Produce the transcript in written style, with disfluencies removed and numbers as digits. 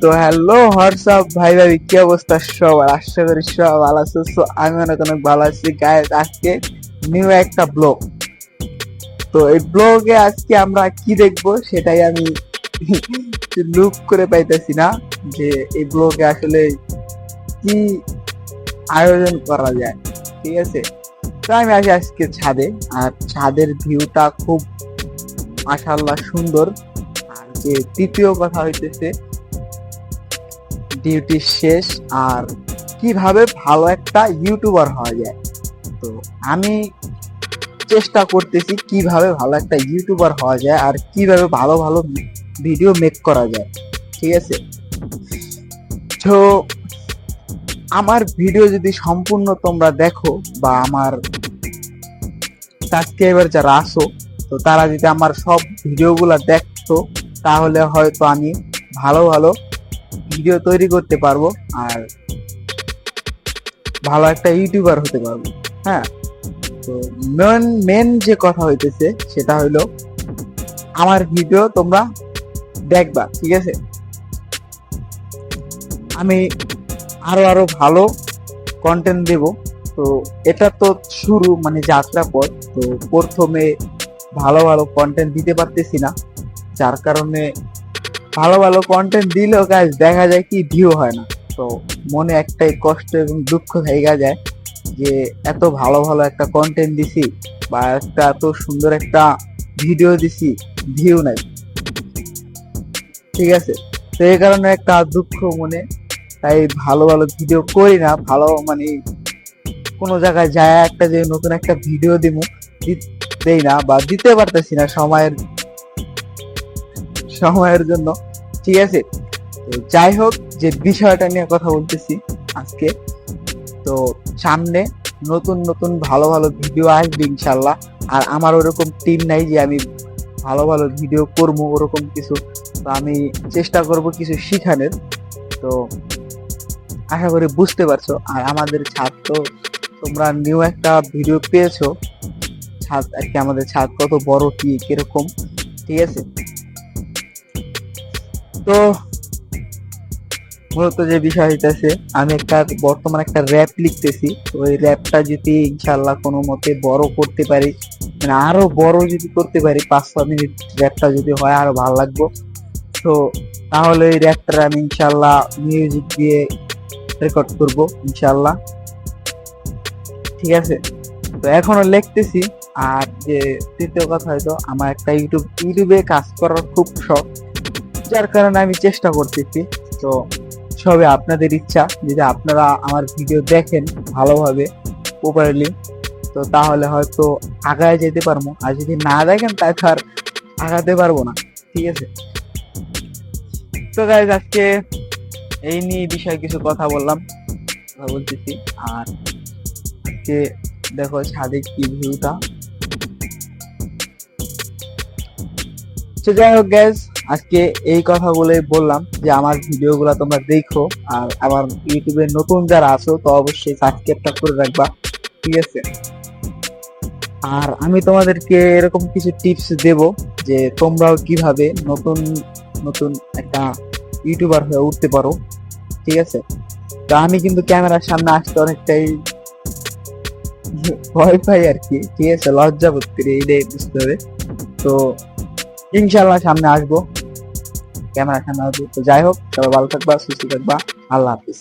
তো hello WhatsApp ভাই ভাই, কি অবস্থা সবার? আশা করি সব ভালো আছে। So, আমি অনেক অনেক ভালো আছি গাইস। আজকে নিউ একটা ব্লগ। তো এই ব্লগে আজকে আমরা কি দেখবো সেটাই আমি লুক করে পাইতেছি না, যে এই ব্লগে আসলে কি আয়োজন করা যায়। ঠিক আছে, তো আমি আসি আজকে ছাদে, আর ছাদের ভিউটা খুব মাশাআল্লাহ সুন্দর। আর যে তৃতীয় কথা হইতেছে ডিউটি শেষ, আর কিভাবে ভালো একটা ইউটিউবার হওয়া যায়। তো আমি চেষ্টা করতেছি কিভাবে ভালো একটা ইউটিউবার হওয়া যায় আর কিভাবে ভালো ভালো ভিডিও মেক করা যায়। ঠিক আছে, তো আমার ভিডিও যদি সম্পূর্ণ তোমরা দেখো বা আমার সাবস্ক্রাইবার যারা আসো, তো তারা যদি আমার সব ভিডিওগুলো দেখতো, তাহলে হয়তো আমি ভালো ভালো ভিডিও তৈরি করতে পারবো আর ভালো একটা ইউটিউবার হতে পারবো। হ্যাঁ, তো মেন যে কথা হইতেছে সেটা হইলো আমার ভিডিও তোমরা দেখবা। ঠিক আছে, আমি আরো আরো ভালো কন্টেন্ট দেব। তো এটা তো শুরু, মানে যাত্রা পথ। তো প্রথমে ভালো ভালো কন্টেন্ট দিতে পারতেছি না, যার কারণে ভালো ভালো কন্টেন্ট দিলেও গাইজ দেখা যায় কি ভিউ হয় না। তো মনে একটাই কষ্ট এবং দুঃখ থাইকা যায় যে এত ভালো ভালো একটা কন্টেন্ট দিছি বা একটা এত সুন্দর একটা ভিডিও দিছি, ভিউ নাই। ঠিক আছে, তো এই কারণে একটা দুঃখ মনে, তাই ভালো ভালো ভিডিও করি না। ভালো মানে কোনো জায়গায় যায় একটা যে নতুন একটা ভিডিও দিব, দেই না বা দিতে পারতেছি না সময়ের জন্য। ঠিক আছে, তো যাই হোক, যে বিষয়টা নিয়ে কথা বলতেছি আজকে, তো সামনে নতুন নতুন ভালো ভালো ভিডিও আসবে ইনশাল্লাহ। আর আমার ওরকম টিম নাই যে আমি ভালো ভালো ভিডিও করবো ওরকম কিছু। তো আমি চেষ্টা করব কিছু শিখানোর। তো আশা করি বুঝতে পারছো। আর আমাদের ছাদ তো তোমরা নিউ একটা ভিডিও পেয়েছো, ছাদ আর কি, আমাদের ছাদ কত বড় কি কিরকম। ঠিক আছে, তো মূলত যে বিষয় হইতেছে, আমি বর্তমানে একটা র্যাপ লিখতেছি। তো ওই র্যাপটা যদি ইনশাল্লাহ কোনো মতে বড় করতে পারি, মানে আরো বড় যদি করতে পারি, 5-6 মিনিট র্যাপটা যদি হয় আরো ভালো লাগবে। তো তাহলে ওই র্যাপটা আমি ইনশাল্লাহ মিউজিক দিয়ে রেকর্ড করব ইনশাল্লাহ। ঠিক আছে, তো এখনো লিখতেছি। আর যে তৃতীয় কথা হয়তো আমার একটা ইউটিউবে কাজ করার খুব শখ, যার কারণে আমি চেষ্টা করতেছি। তো সবে আপনাদের ইচ্ছা, যদি আপনারা আমার ভিডিও দেখেন ভালোভাবে প্রপারলি, তো তাহলে হয়তো আগায় যেতে পারবো। আর যদি না দেখেন তাহলে আর আগাতে পারবো না। ঠিক আছে, তো গাইজ আজকে এই নিয়ে বিষয়ে কিছু কথা বলতেছি। আর আজকে দেখো ছাদে কি ভিউটা। তো যাই হোক গ্যাস, আজকে এই কথা বলে বললাম যে আমার ভিডিওগুলো তোমরা দেখো, আর আমার ইউটিউবে নতুন যারা আছো তো অবশ্যই সাবস্ক্রাইবটা করে রাখবা। ঠিক আছে, আর আমি তোমাদেরকে এরকম কিছু টিপস দেব যে তোমরাও কিভাবে নতুন নতুন একটা ইউটিউবার হয়ে উঠতে পারো। ঠিক আছে, তো আমি কিন্তু ক্যামেরার সামনে আসতে অনেকটাই ভয় পাই আর কি। ঠিক আছে, লজ্জা বোধ করি, এইটাই বুঝতে হবে। তো ইনশাল্লাহ সামনে আসবো, ক্যামেরার সামনে আসবো। তো যাই হোক, সবাই ভালো থাকবা, সুস্থ থাকবা। আল্লাহ হাফিজ।